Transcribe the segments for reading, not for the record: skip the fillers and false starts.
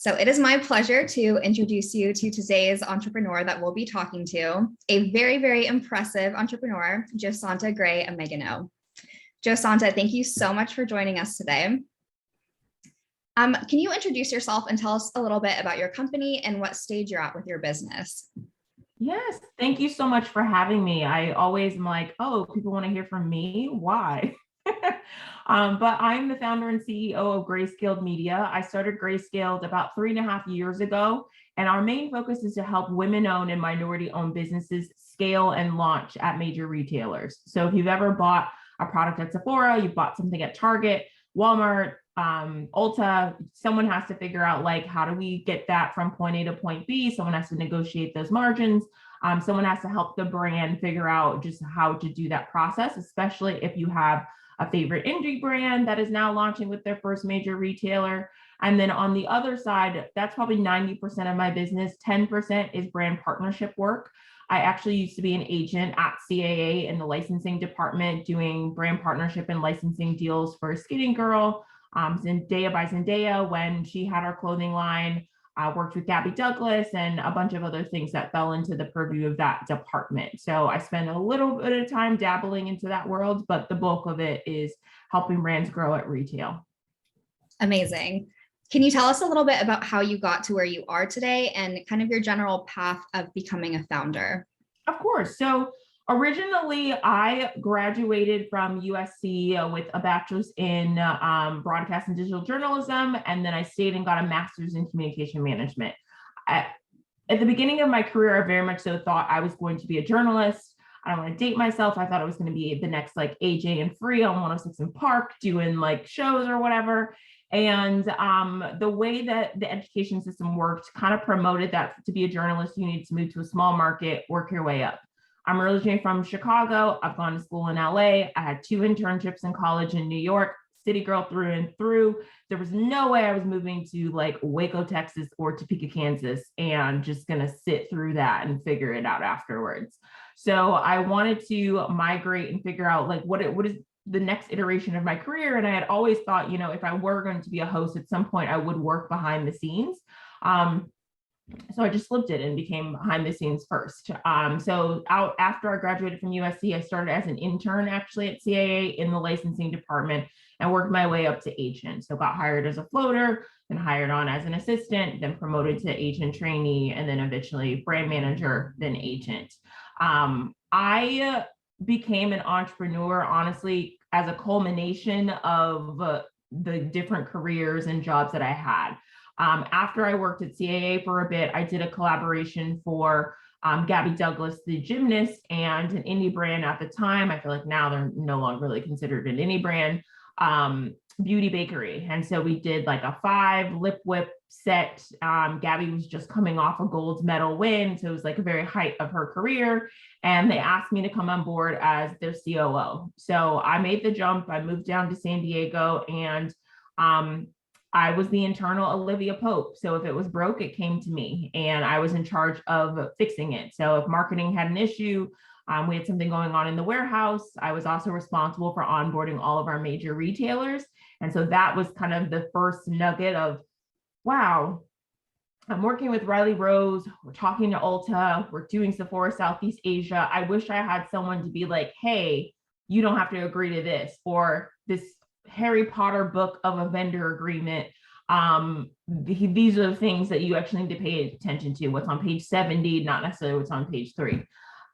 So it is my pleasure to introduce you to today's entrepreneur that we'll be talking to, a very, very impressive entrepreneur, Josanta Gray Emegano. Josanta, thank you so much for joining us today. Can you introduce yourself and tell us a little bit about your company and what stage you're at with your business? Yes, thank you so much for having me. I always am like, oh, people want to hear from me. Why? But I'm the founder and CEO of Grayscaled Media. I started Grayscaled about 3.5 years ago, and our main focus is to help women-owned and minority-owned businesses scale and launch at major retailers. So if you've ever bought a product at Sephora, you bought something at Target, Walmart, Ulta, someone has to figure out, like, how do we get that from point A to point B? Someone has to negotiate those margins. Someone has to help the brand figure out just how to do that process, especially if you have a favorite indie brand that is now launching with their first major retailer. And then on the other side, that's probably 90% of my business. 10% is brand partnership work. I actually used to be an agent at CAA in the licensing department, doing brand partnership and licensing deals for Skinny Girl, Zendaya by Zendaya when she had her clothing line. I worked with Gabby Douglas and a bunch of other things that fell into the purview of that department. So I spend a little bit of time dabbling into that world, but the bulk of it is helping brands grow at retail. Amazing. Can you tell us a little bit about how you got to where you are today and kind of your general path of becoming a founder? Of course. So originally, I graduated from USC with a bachelor's in broadcast and digital journalism, and then I stayed and got a master's in communication management. At the beginning of my career, I very much so thought I was going to be a journalist. I don't want to date myself. I thought I was going to be the next like AJ and Free on 106 and Park doing like shows or whatever. And the way that the education system worked kind of promoted that to be a journalist, you need to move to a small market, work your way up. I'm originally from Chicago. I've gone to school in LA. I had 2 internships in college in New York, city girl through and through. There was no way I was moving to like Waco, Texas or Topeka, Kansas, and just gonna sit through that and figure it out afterwards. So I wanted to migrate and figure out like what is the next iteration of my career. And I had always thought, you know, if I were going to be a host at some point, I would work behind the scenes. So I just flipped it and became behind the scenes first. So after I graduated from USC, I started as an intern actually at CAA in the licensing department and worked my way up to agent. So got hired as a floater, then hired on as an assistant, then promoted to agent trainee, and then eventually brand manager, then agent. I became an entrepreneur, honestly, as a culmination of the different careers and jobs that I had. After I worked at CAA for a bit, I did a collaboration for Gabby Douglas, the gymnast, and an indie brand at the time. I feel like now they're no longer really considered an indie brand, Beauty Bakery. And so we did like a 5 lip whip set. Gabby was just coming off a gold medal win. So it was like a very height of her career. And they asked me to come on board as their COO. So I made the jump. I moved down to San Diego and I was the internal Olivia Pope. So if it was broke, it came to me and I was in charge of fixing it. So if marketing had an issue, we had something going on in the warehouse, I was also responsible for onboarding all of our major retailers. And so that was kind of the first nugget of, wow, I'm working with Riley Rose, we're talking to Ulta, we're doing Sephora Southeast Asia. I wish I had someone to be like, hey, you don't have to agree to this, or this Harry Potter book of a vendor agreement. These are the things that you actually need to pay attention to. What's on page 70, not necessarily what's on page 3.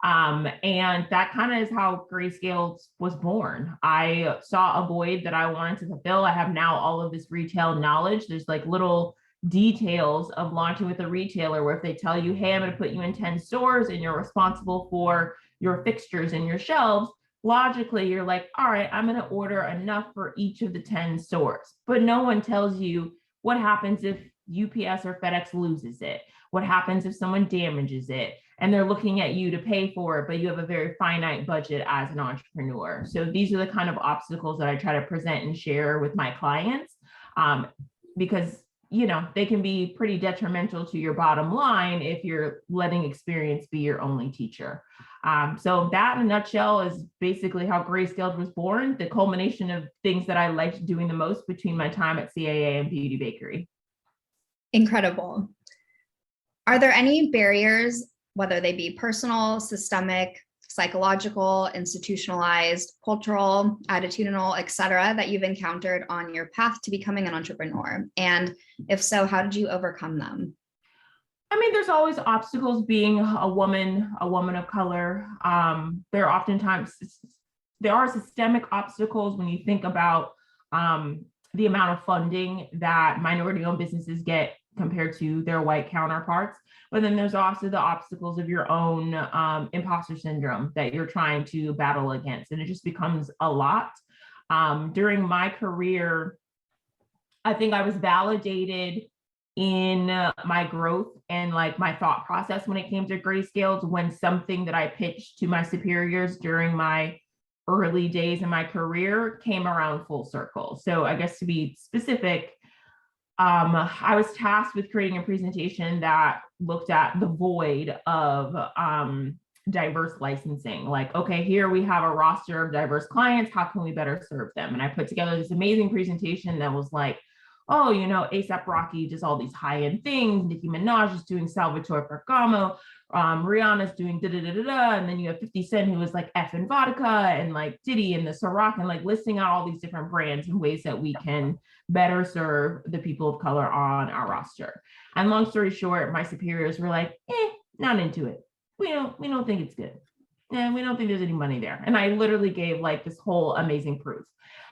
And that kind of is how Grayscale was born. I saw a void that I wanted to fulfill. I have now all of this retail knowledge. There's like little details of launching with a retailer where if they tell you, hey, I'm going to put you in 10 stores and you're responsible for your fixtures and your shelves, logically, you're like, all right, I'm going to order enough for each of the 10 stores. But no one tells you what happens if UPS or FedEx loses it. What happens if someone damages it? And they're looking at you to pay for it, but you have a very finite budget as an entrepreneur. So these are the kind of obstacles that I try to present and share with my clients, because you know, they can be pretty detrimental to your bottom line if you're letting experience be your only teacher. So that in a nutshell is basically how Grayscaled was born, the culmination of things that I liked doing the most between my time at CAA and Beauty Bakery. Incredible. Are there any barriers, whether they be personal, systemic, psychological, institutionalized, cultural, attitudinal, et cetera, that you've encountered on your path to becoming an entrepreneur? And if so, how did you overcome them? I mean, there's always obstacles being a woman of color. There are systemic obstacles when you think about the amount of funding that minority-owned businesses get compared to their white counterparts. But then there's also the obstacles of your own imposter syndrome that you're trying to battle against. And it just becomes a lot. During my career, I think I was validated in my growth and like my thought process when it came to Grayscaled, when something that I pitched to my superiors during my early days in my career came around full circle. So I guess to be specific, I was tasked with creating a presentation that looked at the void of diverse licensing. Like, okay, here we have a roster of diverse clients. How can we better serve them? And I put together this amazing presentation that was like, oh, you know, ASAP Rocky does all these high-end things. Nicki Minaj is doing Salvatore Ferragamo. Rihanna's doing da-da-da-da-da. And then you have 50 Cent, who was like F and Vodka, and like Diddy and the Ciroc, and like listing out all these different brands and ways that we can better serve the people of color on our roster. And long story short, my superiors were like, not into it. We don't think it's good. And we don't think there's any money there. And I literally gave like this whole amazing proof.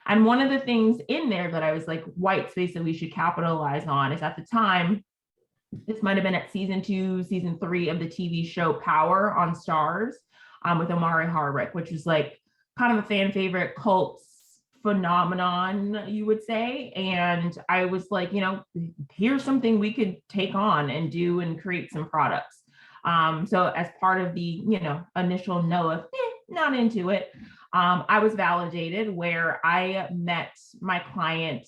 And one of the things in there that I was like, white space that we should capitalize on is, at the time, this might have been at season 2, season 3 of the TV show Power on Stars, with Omari Hardwick, which was like kind of a fan favorite cult phenomenon, you would say. And I was like, you know, here's something we could take on and do and create some products. So as part of the, you know, initial no of not into it, I was validated, where I met my client.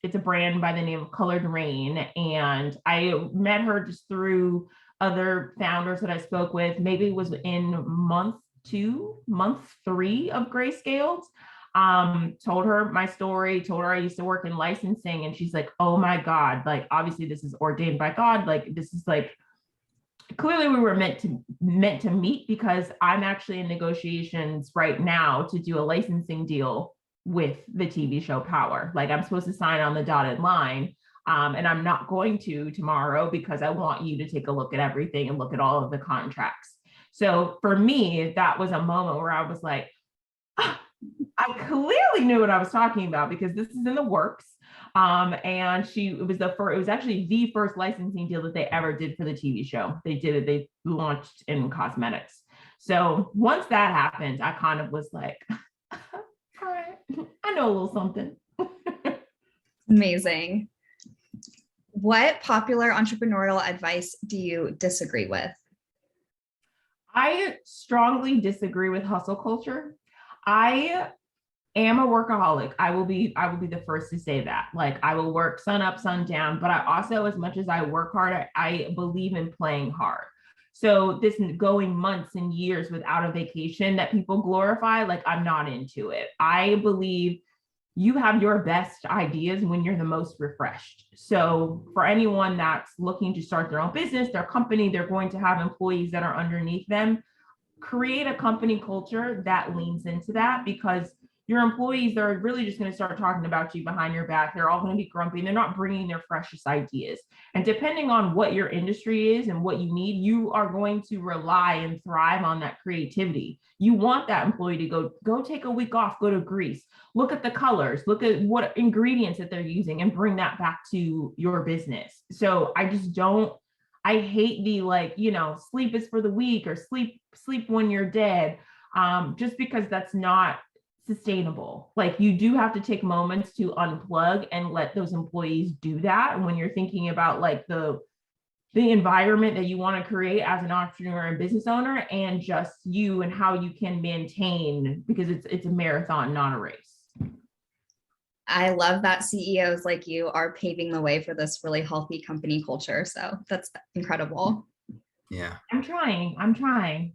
It's a brand by the name of Colored Rain. And I met her just through other founders that I spoke with. Maybe it was in month 3 of Grayscaled. Told her my story, told her I used to work in licensing. And she's like, oh my God, like, obviously this is ordained by God. Like, this is like, clearly we were meant to meet, because I'm actually in negotiations right now to do a licensing deal with the TV show Power. Like, I'm supposed to sign on the dotted line, and I'm not going to tomorrow, because I want you to take a look at everything and look at all of the contracts. So for me, that was a moment where I was like, I clearly knew what I was talking about, because this is in the works. And it was actually the first licensing deal that they ever did for the TV show. They launched in cosmetics. So once that happened, I kind of was like, all right, I know a little something. Amazing. What popular entrepreneurial advice do you disagree with? I strongly disagree with hustle culture. I am a workaholic. I will be the first to say that. Like, I will work sun up, sun down, but I also, as much as I work hard, I believe in playing hard. So this going months and years without a vacation that people glorify, like, I'm not into it. I believe you have your best ideas when you're the most refreshed. So for anyone that's looking to start their own business, their company, they're going to have employees that are underneath them. Create a company culture that leans into that, because your employees, they're really just going to start talking about you behind your back. They're all going to be grumpy. They're not bringing their freshest ideas. And depending on what your industry is and what you need, you are going to rely and thrive on that creativity. You want that employee to go take a week off, go to Greece, look at the colors, look at what ingredients that they're using, and bring that back to your business. So I hate the, like, you know, sleep is for the weak, or sleep when you're dead, just because that's not sustainable. Like, you do have to take moments to unplug and let those employees do that when you're thinking about like the environment that you want to create as an entrepreneur and business owner, and just you and how you can maintain, because it's a marathon, not a race. I love that CEOs like you are paving the way for this really healthy company culture. So that's incredible. Yeah. I'm trying.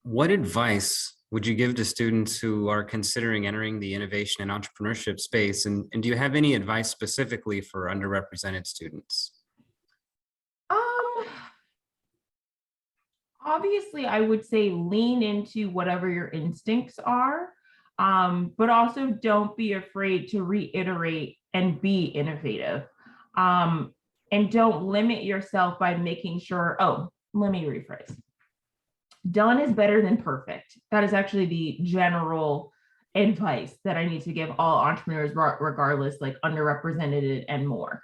What advice would you give to students who are considering entering the innovation and entrepreneurship space? And do you have any advice specifically for underrepresented students? Obviously, I would say lean into whatever your instincts are, but also don't be afraid to reiterate and be innovative. And don't limit yourself by making sure, let me rephrase. Done is better than perfect. That is actually the general advice that I need to give all entrepreneurs, regardless, like underrepresented and more.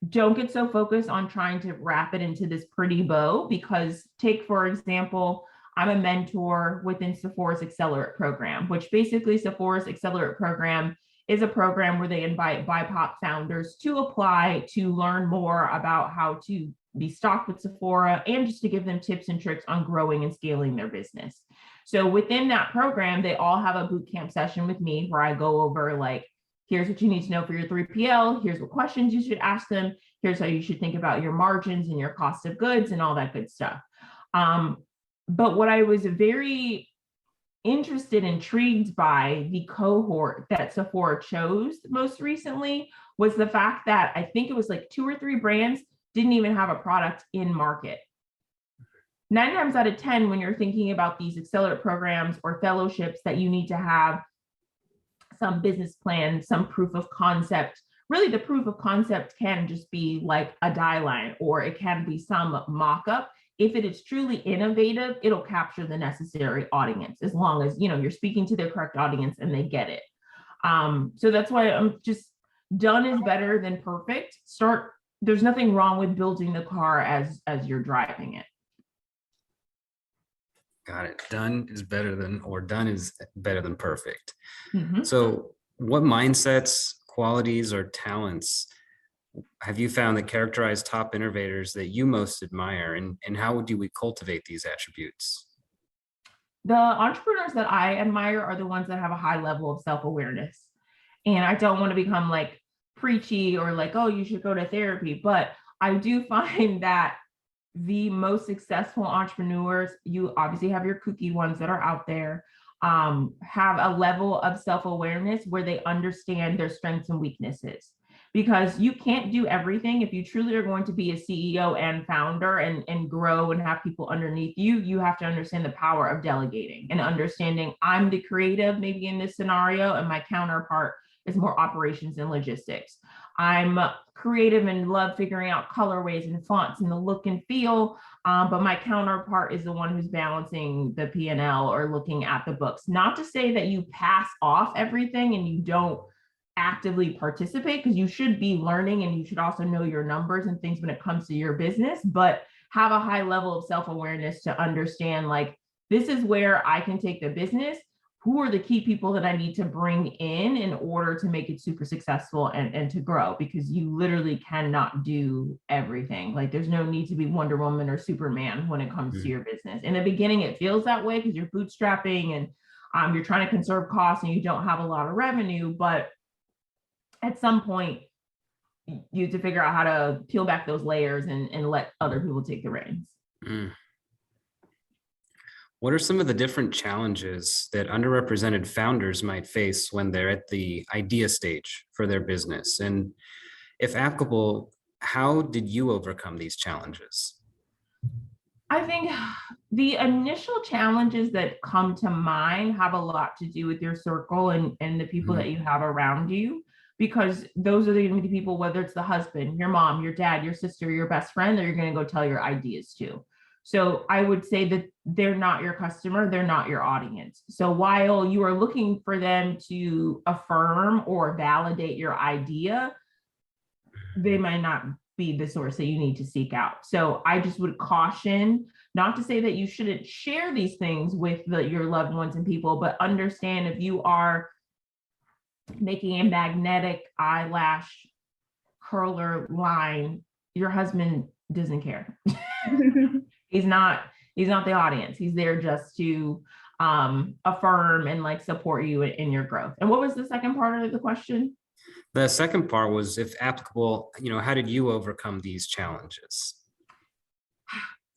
Don't get so focused on trying to wrap it into this pretty bow, because take, for example, I'm a mentor within Sephora's Accelerate program, which basically Sephora's Accelerate program is a program where they invite BIPOC founders to apply to learn more about how to be stocked with Sephora and just to give them tips and tricks on growing and scaling their business. So within that program, they all have a boot camp session with me where I go over, like, here's what you need to know for your 3PL. Here's what questions you should ask them. Here's how you should think about your margins and your cost of goods and all that good stuff. But what I was very interested, intrigued by the cohort that Sephora chose most recently was the fact that I think it was like 2 or 3 brands didn't even have a product in market. 9 times out of 10, when you're thinking about these accelerate programs or fellowships, that you need to have some business plan, some proof of concept. Really, the proof of concept can just be like a die line, or it can be some mock-up. If it is truly innovative, it'll capture the necessary audience, as long as you're speaking to the correct audience and they get it. So that's why I'm just, done is better than perfect. There's nothing wrong with building the car as you're driving it. Got it. Done is better than perfect. Mm-hmm. So what mindsets, qualities, or talents have you found that characterize top innovators that you most admire, and how do we cultivate these attributes? The entrepreneurs that I admire are the ones that have a high level of self-awareness. And I don't want to become like preachy or like, oh, you should go to therapy, but I do find that the most successful entrepreneurs, you obviously have your kooky ones that are out there, have a level of self-awareness where they understand their strengths and weaknesses. Because you can't do everything. If you truly are going to be a CEO and founder and grow and have people underneath you, you have to understand the power of delegating and understanding I'm the creative maybe in this scenario, and my counterpart is more operations and logistics. I'm creative and love figuring out colorways and fonts and the look and feel, but my counterpart is the one who's balancing the P&L or looking at the books. Not to say that you pass off everything and you don't actively participate, because you should be learning and you should also know your numbers and things when it comes to your business, but have a high level of self-awareness to understand, like, this is where I can take the business. Who are the key people that I need to bring in order to make it super successful and to grow? Because you literally cannot do everything. Like, there's no need to be Wonder Woman or Superman when it comes to your business. In the beginning, it feels that way because you're bootstrapping and you're trying to conserve costs and you don't have a lot of revenue, but at some point, you have to figure out how to peel back those layers and let other people take the reins. What are some of the different challenges that underrepresented founders might face when they're at the idea stage for their business? And if applicable, how did you overcome these challenges? I think the initial challenges that come to mind have a lot to do with your circle and the people that you have around you. Because those are going to be the people, whether it's the husband, your mom, your dad, your sister, your best friend, that you're going to go tell your ideas to. So I would say that they're not your customer, they're not your audience. So while you are looking for them to affirm or validate your idea, they might not be the source that you need to seek out. So I just would caution, not to say that you shouldn't share these things with your loved ones and people, but understand, if you are making a magnetic eyelash curler line, your husband doesn't care. He's not the audience. He's there just to affirm and like support you in your growth. And what was the second part of the question? The second part was, if applicable, how did you overcome these challenges?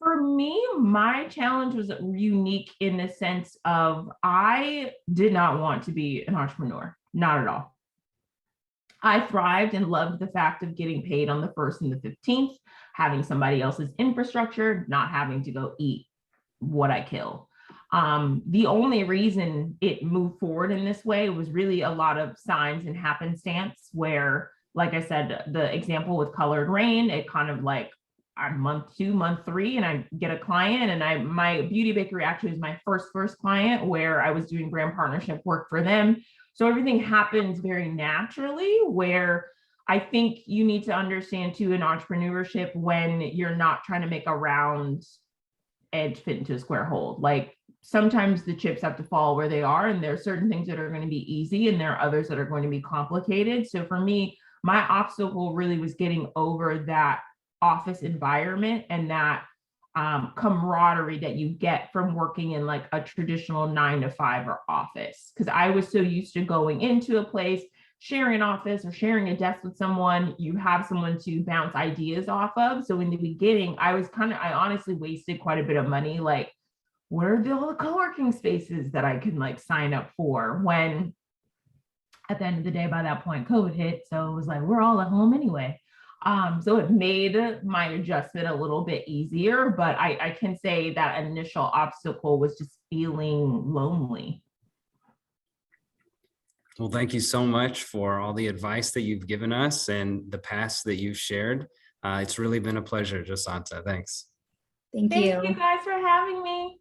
For me, my challenge was unique in the sense of I did not want to be an entrepreneur, not at all. I thrived and loved the fact of getting paid on the 1st and the 15th, having somebody else's infrastructure, not having to go eat what I kill. The only reason it moved forward in this way was really a lot of signs and happenstance where, like I said, the example with Colored Rain, it kind of like month 2, month 3, and I get a client, and my beauty bakery actually was my first client where I was doing brand partnership work for them. So everything happens very naturally, where I think you need to understand too in entrepreneurship when you're not trying to make a round edge fit into a square hole. Like sometimes the chips have to fall where they are, and there are certain things that are going to be easy and there are others that are going to be complicated. So for me, my obstacle really was getting over that office environment and that camaraderie that you get from working in like a traditional 9-to-5 or office. Because I was so used to going into a place, sharing an office or sharing a desk with someone, you have someone to bounce ideas off of. So in the beginning, I honestly wasted quite a bit of money. Like, where are all the co-working spaces that I can like sign up for? When at the end of the day, by that point, COVID hit. So it was like, we're all at home anyway. So it made my adjustment a little bit easier, but I can say that initial obstacle was just feeling lonely. Well, thank you so much for all the advice that you've given us and the past that you've shared. It's really been a pleasure, Josanta. Thanks. Thank you. Thank you guys for having me.